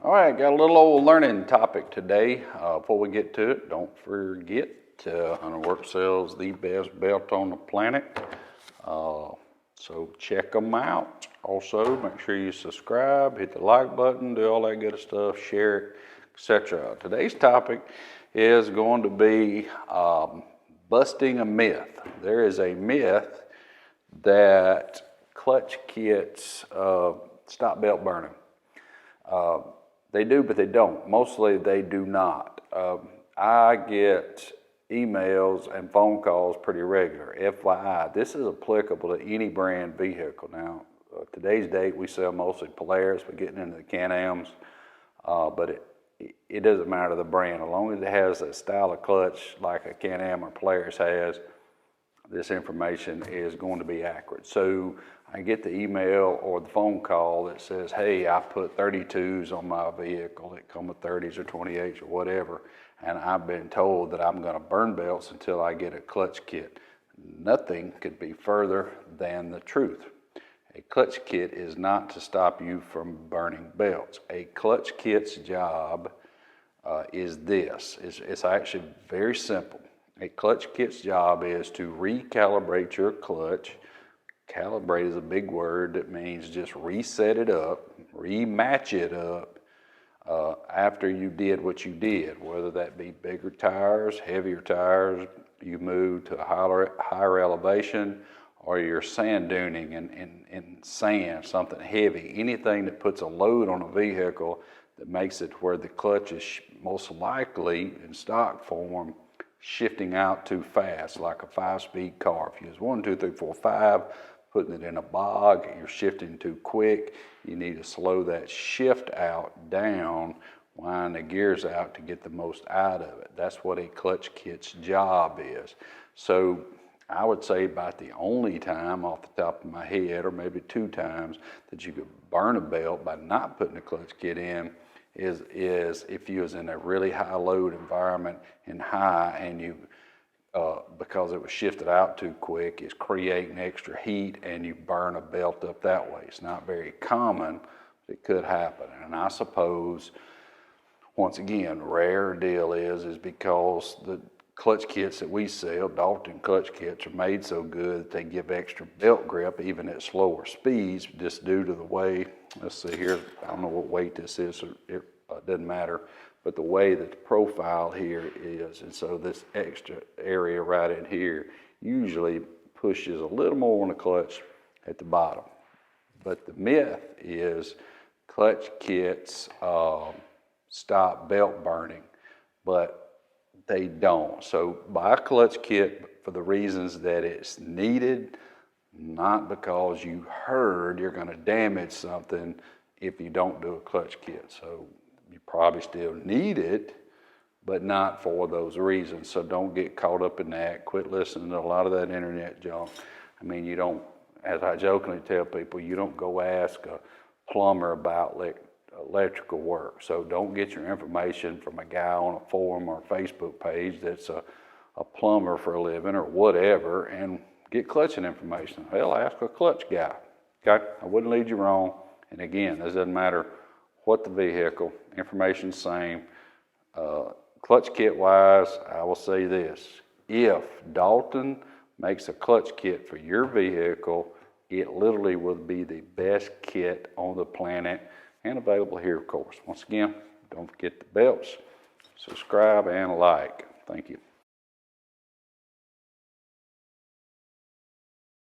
All right, got a little old learning topic today. Before we get to it, don't forget Hunterworks sells the best belt on the planet. So check them out. Also, make sure you subscribe, hit the like button, do all that good stuff, share it, etc. Today's topic is going to be busting a myth. There is a myth that clutch kits stop belt burning. They do, but they don't. Mostly they do not. I get emails and phone calls pretty regular. FYI, this is applicable to any brand vehicle. Now, today's date, we sell mostly Polaris. We're getting into the Can-Ams, but it doesn't matter the brand. As long as it has a style of clutch like a Can-Am or Polaris has, this information is going to be accurate. So I get the email or the phone call that says, hey, I put 32s on my vehicle that come with 30s or 28s or whatever, and I've been told that I'm going to burn belts until I get a clutch kit. Nothing could be further than the truth. A clutch kit is not to stop you from burning belts. A clutch kit's job is this. It's actually very simple. A clutch kit's job is to recalibrate your clutch. Calibrate is a big word that means just reset it up, rematch it up after you did what you did, whether that be bigger tires, heavier tires, you move to a higher elevation, or you're sand duning in sand, something heavy, anything that puts a load on a vehicle that makes it where the clutch is most likely in stock form shifting out too fast, like a 5-speed car. If you use 1, 2, 3, 4, 5, putting it in a bog, you're shifting too quick. You need to slow that shift out down, wind the gears out to get the most out of it. That's what a clutch kit's job is. So I would say about the only time off the top of my head, or maybe 2 times, that you could burn a belt by not putting a clutch kit in is if you was in a really high load environment and you because it was shifted out too quick, it's creating extra heat and you burn a belt up that way. It's not very common, but it could happen. And I suppose, once again, rare deal is because the clutch kits that we sell, Dalton clutch kits, are made so good that they give extra belt grip even at slower speeds, just due to the way, let's see here, I don't know what weight this is, so it doesn't matter, but the way that the profile here is, and so this extra area right in here usually pushes a little more on the clutch at the bottom. But the myth is clutch kits stop belt burning, but they don't. So buy a clutch kit for the reasons that it's needed, not because you heard you're going to damage something if you don't do a clutch kit. So you probably still need it, but not for those reasons. So don't get caught up in that. Quit listening to a lot of that internet junk. I mean, you don't, as I jokingly tell people, you don't go ask a plumber about electrical work. So don't get your information from a guy on a forum or Facebook page that's a plumber for a living or whatever, and get clutching information. Hell, ask a clutch guy. Okay? I wouldn't lead you wrong. And again, this doesn't matter what the vehicle, information's same. Clutch kit wise, I will say this. If Dalton makes a clutch kit for your vehicle, it literally will be the best kit on the planet, and available here, of course. Once again, don't forget the belts, subscribe, and like. Thank you.